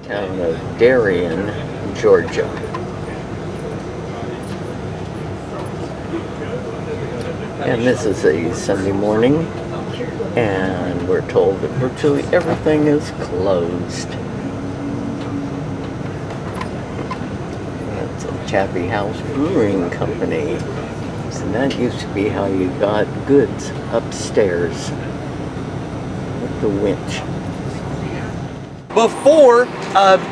out of Darien, Georgia. And this is a Sunday morning, and we're told that virtually everything is closed. That's a Tabby House Brewing Company. And that used to be how you got goods upstairs with the winch. Before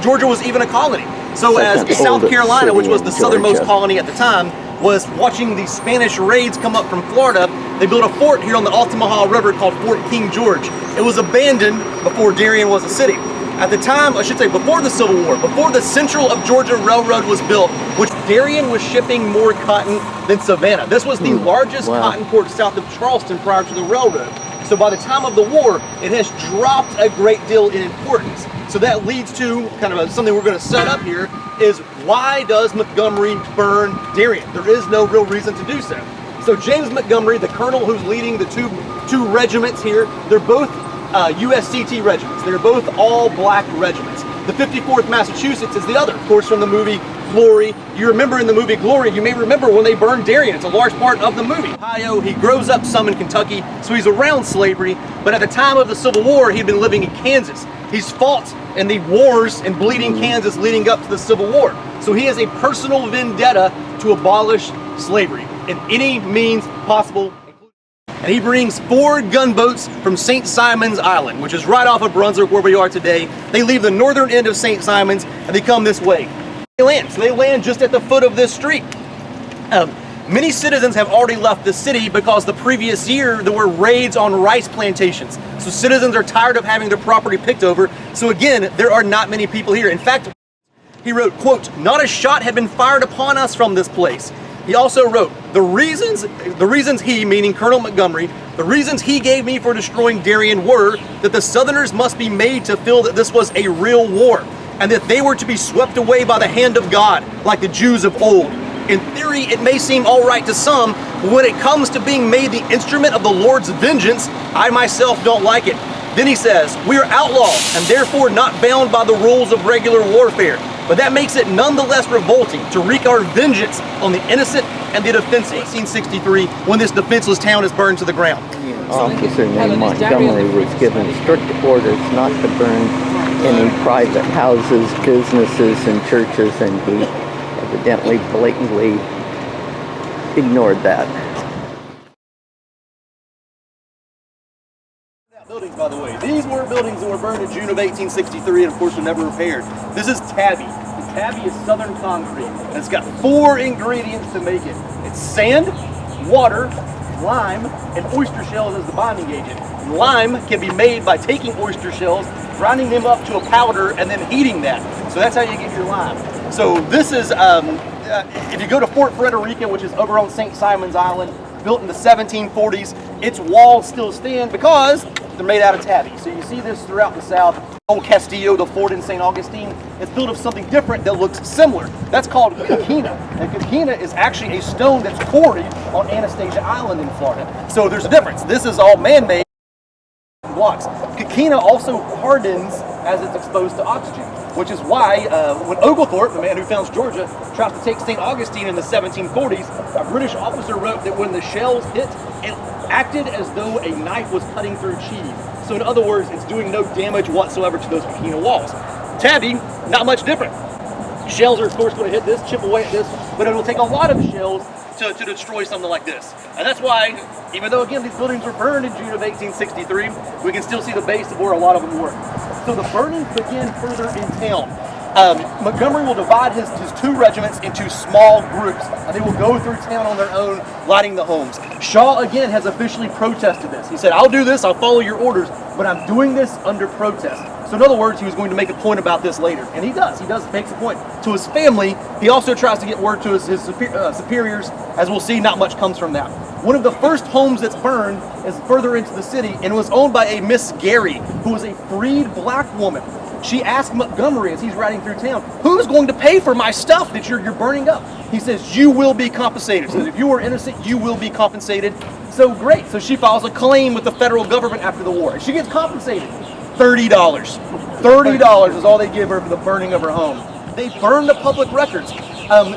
Georgia was even a colony. So as South Carolina, which was the southernmost colony at the time, was watching the Spanish raids come up from Florida, they built a fort here on the Altamaha River called Fort King George. It was abandoned before Darien was a city. At the time, I should say before the Civil War, before the Central of Georgia Railroad was built, which Darien was shipping more cotton than Savannah. This was the largest cotton port south of Charleston prior to the railroad. So by the time of the war, it has dropped a great deal in importance. So that leads to kind of something we're going to set up here is why does Montgomery burn Darien? There is no real reason to do so. So James Montgomery, the colonel who's leading the two regiments here, they're both USCT regiments. They're both all black regiments. The 54th Massachusetts is the other, of course, from the movie Glory. You remember in the movie Glory, you may remember when they burned Darien. It's a large part of the movie. Ohio, he grows up some in Kentucky, so he's around slavery, but at the time of the Civil War, he'd been living in Kansas. He's fought in the wars in bleeding Kansas leading up to the Civil War. So he has a personal vendetta to abolish slavery in any means possible. And he brings 4 gunboats from St. Simon's Island, which is right off of Brunswick where we are today. They leave the northern end of St. Simon's and they come this way. They land just at the foot of this street. Many citizens have already left the city because the previous year there were raids on rice plantations. So citizens are tired of having their property picked over. So again, there are not many people here. In fact, he wrote, quote, "Not a shot had been fired upon us from this place." He also wrote, the reasons he, meaning Colonel Montgomery, the reasons he gave me for destroying Darien were that the Southerners must be made to feel that this was a real war, and that they were to be swept away by the hand of God, like the Jews of old. In theory, it may seem all right to some, but when it comes to being made the instrument of the Lord's vengeance, I myself don't like it. Then he says, we are outlaws, and therefore not bound by the rules of regular warfare. But that makes it nonetheless revolting to wreak our vengeance on the innocent and the defenseless. 1863, when this defenseless town is burned to the ground. Officer named Montgomery was given strict orders not to burn any private houses, businesses, and churches, and he evidently blatantly ignored that. Buildings, by the way. These were buildings that were burned in June of 1863 and of course were never repaired. This is tabby. And tabby is southern concrete. And it's got 4 ingredients to make it. It's sand, water, lime, and oyster shells as the binding agent. And lime can be made by taking oyster shells, grinding them up to a powder, and then heating that. So that's how you get your lime. So this is, if you go to Fort Frederica, which is over on St. Simon's Island, built in the 1740s, its walls still stand because they're made out of tabby. So you see this throughout the South. Old Castillo, the fort in St. Augustine, it's built of something different that looks similar. That's called coquina. And coquina is actually a stone that's quarried on Anastasia Island in Florida. So there's a difference. This is all man-made blocks. Coquina also hardens as it's exposed to oxygen, which is why when Oglethorpe, the man who founds Georgia, tries to take St. Augustine in the 1740s, a British officer wrote that when the shells hit, it acted as though a knife was cutting through cheese. So in other words, it's doing no damage whatsoever to those coquina walls. Tabby, not much different. Shells are of course going to hit this, chip away at this, but it will take a lot of shells to destroy something like this. And that's why, even though again these buildings were burned in June of 1863, we can still see the base of where a lot of them were. So the burnings begin further in town. Montgomery will divide his 2 regiments into small groups, and they will go through town on their own, lighting the homes. Shaw, again, has officially protested this. He said, I'll do this, I'll follow your orders, but I'm doing this under protest. So in other words, he was going to make a point about this later, and he does make a point. To his family, he also tries to get word to his superiors. As we'll see, not much comes from that. One of the first homes that's burned is further into the city, and was owned by a Miss Gary, who was a freed black woman. She asked Montgomery as he's riding through town, who's going to pay for my stuff that you're burning up? He says, you will be compensated. So if you are innocent, you will be compensated. So great. So she files a claim with the federal government after the war. And she gets compensated. $30. $30 is all they give her for the burning of her home. They burned the public records.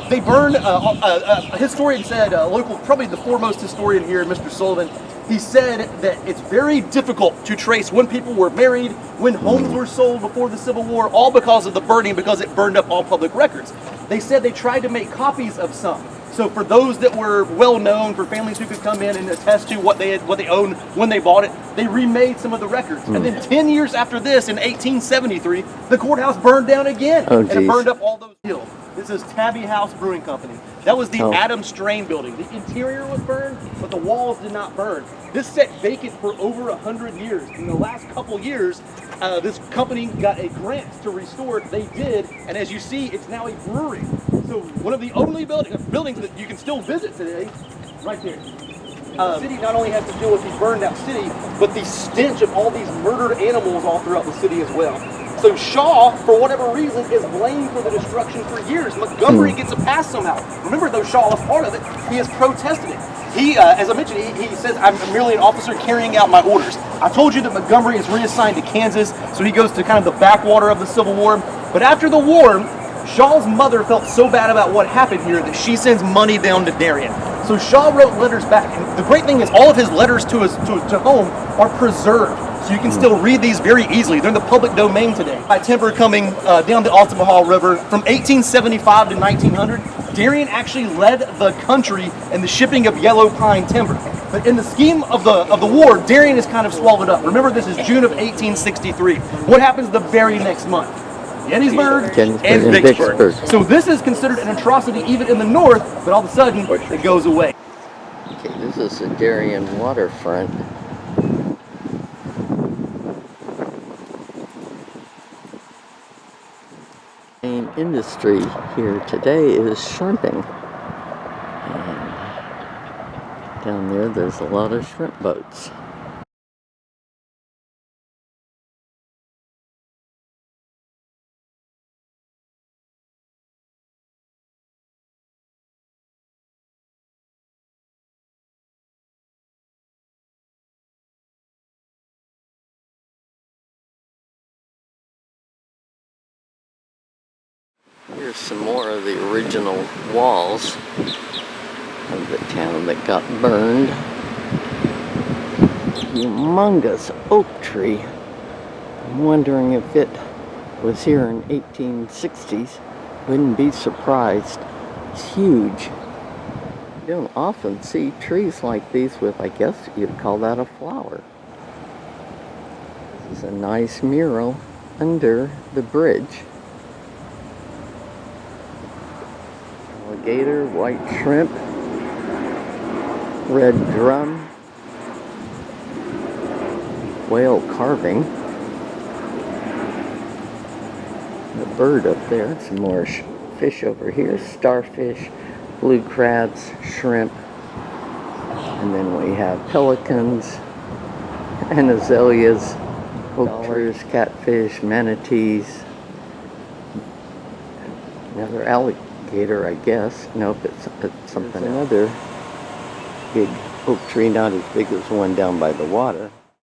They burned, a historian said, local, probably the foremost historian here, Mr. Sullivan, he said that it's very difficult to trace when people were married, when homes were sold before the Civil War, all because of the burning, because it burned up all public records. They said they tried to make copies of some. So for those that were well known, for families who could come in and attest to what they owned when they bought it, they remade some of the records. And then 10 years after this, in 1873, the courthouse burned down again. And it burned up all those hills. This is Tabby House Brewing Company. That was the Adam Strain building. The interior was burned, but the walls did not burn. This sat vacant for over 100 years. In the last couple years, this company got a grant to restore it. They did, and as you see, it's now a brewery. So one of the only buildings that you can still visit today, right there. The city not only has to deal with the burned out city, but the stench of all these murdered animals all throughout the city as well. So Shaw, for whatever reason, is blamed for the destruction for years. Montgomery gets a pass somehow. Remember, though Shaw was part of it, he has protested it. He, as I mentioned, he says, I'm merely an officer carrying out my orders. I told you that Montgomery is reassigned to Kansas, so he goes to kind of the backwater of the Civil War. But after the war, Shaw's mother felt so bad about what happened here that she sends money down to Darien. So Shaw wrote letters back, and the great thing is all of his letters to home are preserved. So you can still read these very easily. They're in the public domain today. By timber coming down the Altamaha River from 1875 to 1900, Darien actually led the country in the shipping of yellow pine timber. But in the scheme of the war, Darien is kind of swallowed up. Remember, this is June of 1863. What happens the very next month? Gettysburg and Vicksburg. So this is considered an atrocity even in the north, but all of a sudden it goes away. Okay, this is the Darien waterfront. Main industry here today is shrimping. And down there, there's a lot of shrimp boats. Here's some more of the original walls of the town that got burned. Humongous oak tree. I'm wondering if it was here in 1860s. Wouldn't be surprised. It's huge. You don't often see trees like these with, I guess you'd call that a flower. This is a nice mural under the bridge. Alligator, white shrimp, red drum, whale carving, the bird up there, some more fish over here, starfish, blue crabs, shrimp, and then we have pelicans and azaleas, otters, catfish, manatees, another alligator, I guess. Nope, it's something. Another big oak tree, not as big as the one down by the water.